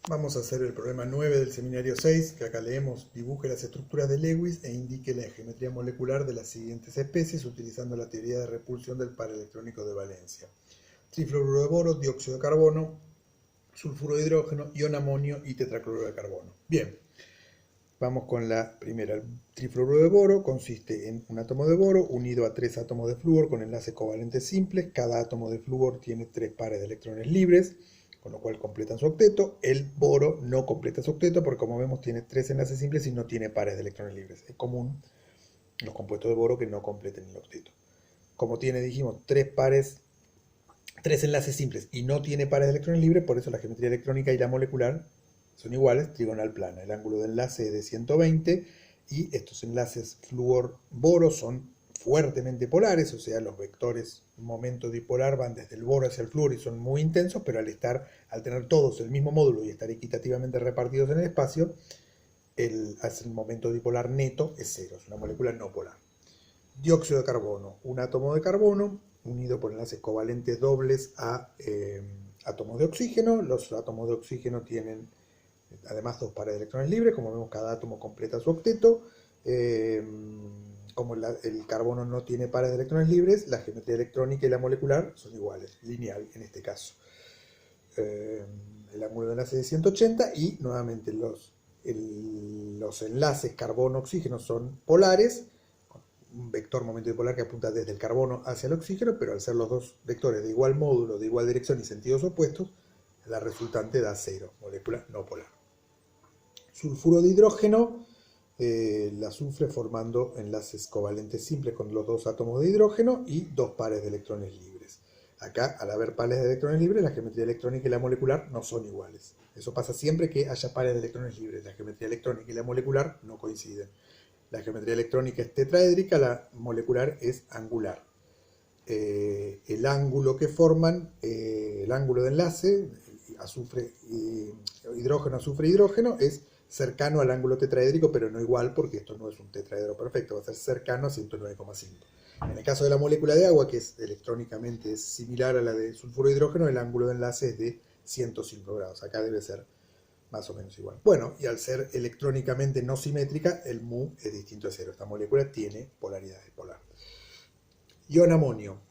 Vamos a hacer el problema 9 del seminario 6, que acá leemos: dibuje las estructuras de Lewis e indique la geometría molecular de las siguientes especies utilizando la teoría de repulsión del par electrónico de valencia: trifluoruro de boro, dióxido de carbono, sulfuro de hidrógeno, ion amonio y tetracloruro de carbono. Bien, vamos con la primera. El trifluoruro de boro consiste en un átomo de boro unido a 3 átomos de flúor con enlaces covalentes simples. Cada átomo de flúor tiene 3 pares de electrones libres, con lo cual completan su octeto. El boro no completa su octeto porque, como vemos, tiene 3 enlaces simples y no tiene pares de electrones libres. Es común los compuestos de boro que no completen el octeto. Como tiene, dijimos, 3 enlaces simples y no tiene pares de electrones libres, por eso la geometría electrónica y la molecular son iguales, trigonal plana. El ángulo de enlace es de 120 y estos enlaces flúor-boro son fuertemente polares, o sea, los vectores momento dipolar van desde el boro hacia el flúor y son muy intensos, pero al tener todos el mismo módulo y estar equitativamente repartidos en el espacio, el momento dipolar neto es cero, es una molécula no polar. Dióxido de carbono, un átomo de carbono unido por enlaces covalentes dobles a átomos de oxígeno. Los átomos de oxígeno tienen además 2 pares de electrones libres. Como vemos, cada átomo completa su octeto. Como el carbono no tiene pares de electrones libres, la geometría electrónica y la molecular son iguales, lineal en este caso. El ángulo de enlace es de 180 y nuevamente los enlaces carbono-oxígeno son polares, un vector momento dipolar que apunta desde el carbono hacia el oxígeno, pero al ser los dos vectores de igual módulo, de igual dirección y sentidos opuestos, la resultante da 0, molécula no polar. Sulfuro de hidrógeno, el azufre formando enlaces covalentes simples con los 2 átomos de hidrógeno y 2 pares de electrones libres. Acá, al haber pares de electrones libres, la geometría electrónica y la molecular no son iguales. Eso pasa siempre que haya pares de electrones libres. La geometría electrónica y la molecular no coinciden. La geometría electrónica es tetraédrica, la molecular es angular. El ángulo que forman, el ángulo de enlace, azufre, hidrógeno, azufre, hidrógeno, es cercano al ángulo tetraédrico, pero no igual, porque esto no es un tetraedro perfecto, va a ser cercano a 109,5. En el caso de la molécula de agua, que electrónicamente es similar a la de sulfuro de hidrógeno, el ángulo de enlace es de 105 grados. Acá debe ser más o menos igual. Bueno, y al ser electrónicamente no simétrica, el mu es distinto a 0. Esta molécula tiene polaridad bipolar. Ion amonio.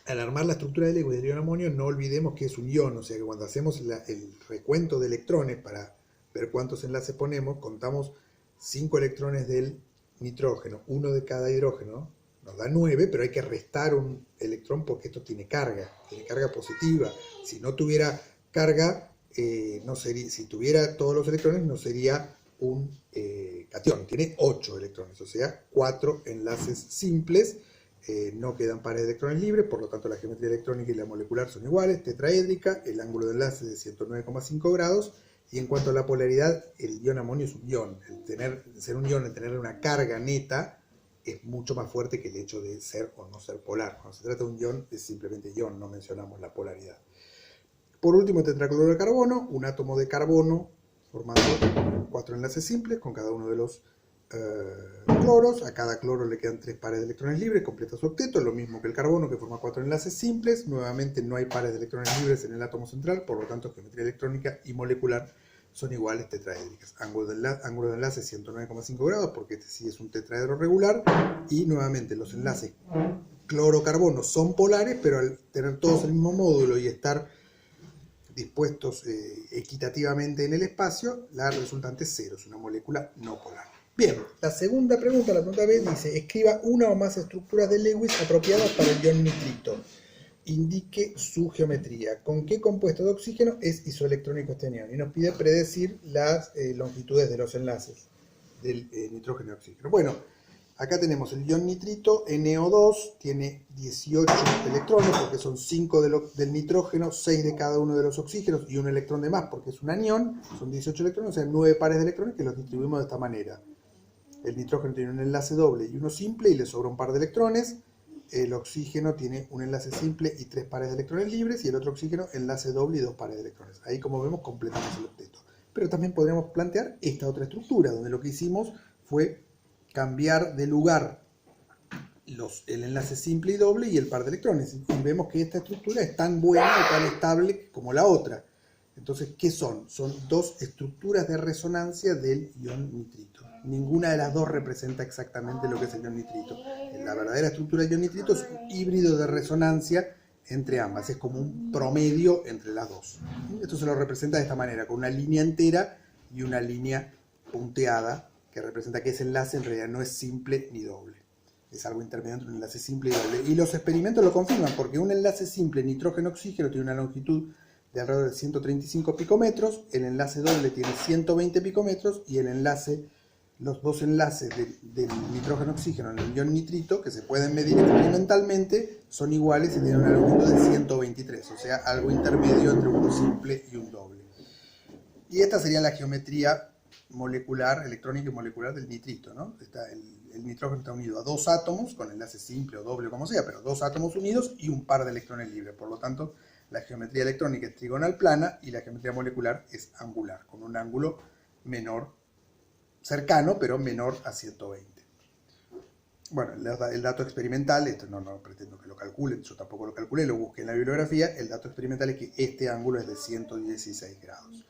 Al armar la estructura de Lewis del ion amonio, no olvidemos que es un ion, o sea que cuando hacemos el recuento de electrones para ver cuántos enlaces ponemos, contamos 5 electrones del nitrógeno, 1 de cada hidrógeno, nos da 9, pero hay que restar un electrón porque esto tiene carga positiva. Si no tuviera carga, no sería, si tuviera todos los electrones, no sería un catión. Tiene 8 electrones, o sea, 4 enlaces simples. No quedan pares de electrones libres, por lo tanto la geometría electrónica y la molecular son iguales, tetraédrica, el ángulo de enlace es de 109,5 grados, y en cuanto a la polaridad, el ion amonio es un ion. Ser un ion, el tener una carga neta, es mucho más fuerte que el hecho de ser o no ser polar. Cuando se trata de un ion, es simplemente ion, no mencionamos la polaridad. Por último, tetracloruro de carbono, un átomo de carbono formando 4 enlaces simples con cada uno de los cloros. A cada cloro le quedan 3 pares de electrones libres, completa su octeto, lo mismo que el carbono, que forma 4 enlaces simples. Nuevamente no hay pares de electrones libres en el átomo central, por lo tanto geometría electrónica y molecular son iguales, tetraédricas. Ángulo de enlace 109,5 grados, porque este sí es un tetraedro regular, y nuevamente los enlaces cloro-carbono son polares, pero al tener todos el mismo módulo y estar dispuestos equitativamente en el espacio, la resultante es 0, es una molécula no polar. Bien, la segunda pregunta, la pregunta B, dice: escriba una o más estructuras de Lewis apropiadas para el ion nitrito. Indique su geometría. ¿Con qué compuesto de oxígeno es isoelectrónico este anión? Y nos pide predecir las longitudes de los enlaces del nitrógeno y oxígeno. Bueno, acá tenemos el ion nitrito, NO2, tiene 18 electrones porque son 5 del nitrógeno, 6 de cada uno de los oxígenos y un electrón de más porque es un anión. Son 18 electrones, o sea, 9 pares de electrones que los distribuimos de esta manera. El nitrógeno tiene un enlace doble y uno simple y le sobra un par de electrones. El oxígeno tiene un enlace simple y 3 pares de electrones libres, y el otro oxígeno enlace doble y 2 pares de electrones. Ahí, como vemos, completamos el octeto. Pero también podríamos plantear esta otra estructura, donde lo que hicimos fue cambiar de lugar el enlace simple y doble y el par de electrones. Y vemos que esta estructura es tan buena y tan estable como la otra. Entonces, ¿qué son? Son dos estructuras de resonancia del ion nitrito. Ninguna de las dos representa exactamente lo que es el ion nitrito. La verdadera estructura del ion nitrito es un híbrido de resonancia entre ambas. Es como un promedio entre las dos. Esto se lo representa de esta manera, con una línea entera y una línea punteada, que representa que ese enlace en realidad no es simple ni doble. Es algo intermedio entre un enlace simple y doble. Y los experimentos lo confirman, porque un enlace simple nitrógeno-oxígeno tiene una longitud de alrededor de 135 picómetros, el enlace doble tiene 120 picómetros y los dos enlaces del nitrógeno-oxígeno en el ion nitrito, que se pueden medir experimentalmente, son iguales y tienen una longitud de 123, o sea, algo intermedio entre uno simple y un doble. Y esta sería la geometría molecular, electrónica y molecular del nitrito, ¿no? El nitrógeno está unido a dos átomos, con enlace simple o doble, como sea, pero dos átomos unidos y un par de electrones libres. Por lo tanto, la geometría electrónica es trigonal plana y la geometría molecular es angular, con un ángulo menor, cercano, pero menor a 120. Bueno, el dato experimental, esto no pretendo que lo calculen, yo tampoco lo calculé, lo busqué en la bibliografía, el dato experimental es que este ángulo es de 116 grados.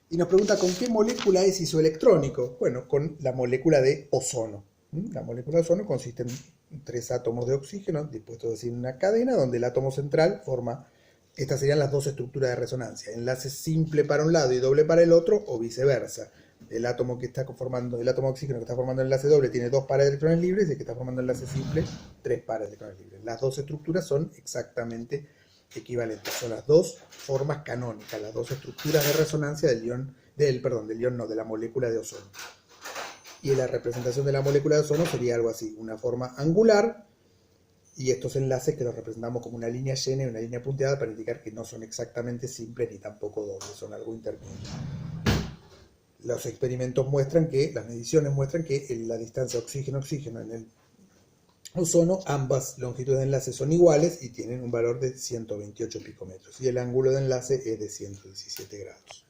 Y nos pregunta con qué molécula es isoelectrónico. Bueno, con la molécula de ozono. La molécula de ozono consiste en 3 átomos de oxígeno dispuestos así en una cadena donde el átomo central forma, estas serían las dos estructuras de resonancia, enlace simple para un lado y doble para el otro o viceversa. El átomo de oxígeno que está formando el enlace doble tiene 2 pares de electrones libres y el que está formando el enlace simple 3 pares de electrones libres. Las dos estructuras son exactamente equivalentes, son las dos formas canónicas, las dos estructuras de resonancia de la molécula de ozono. Y la representación de la molécula de ozono sería algo así, una forma angular y estos enlaces que los representamos como una línea llena y una línea punteada para indicar que no son exactamente simples ni tampoco dobles, son algo intermedio. Los experimentos muestran que, las mediciones muestran que en la distancia oxígeno-oxígeno en el ozono, ambas longitudes de enlace son iguales y tienen un valor de 128 picómetros y el ángulo de enlace es de 117 grados.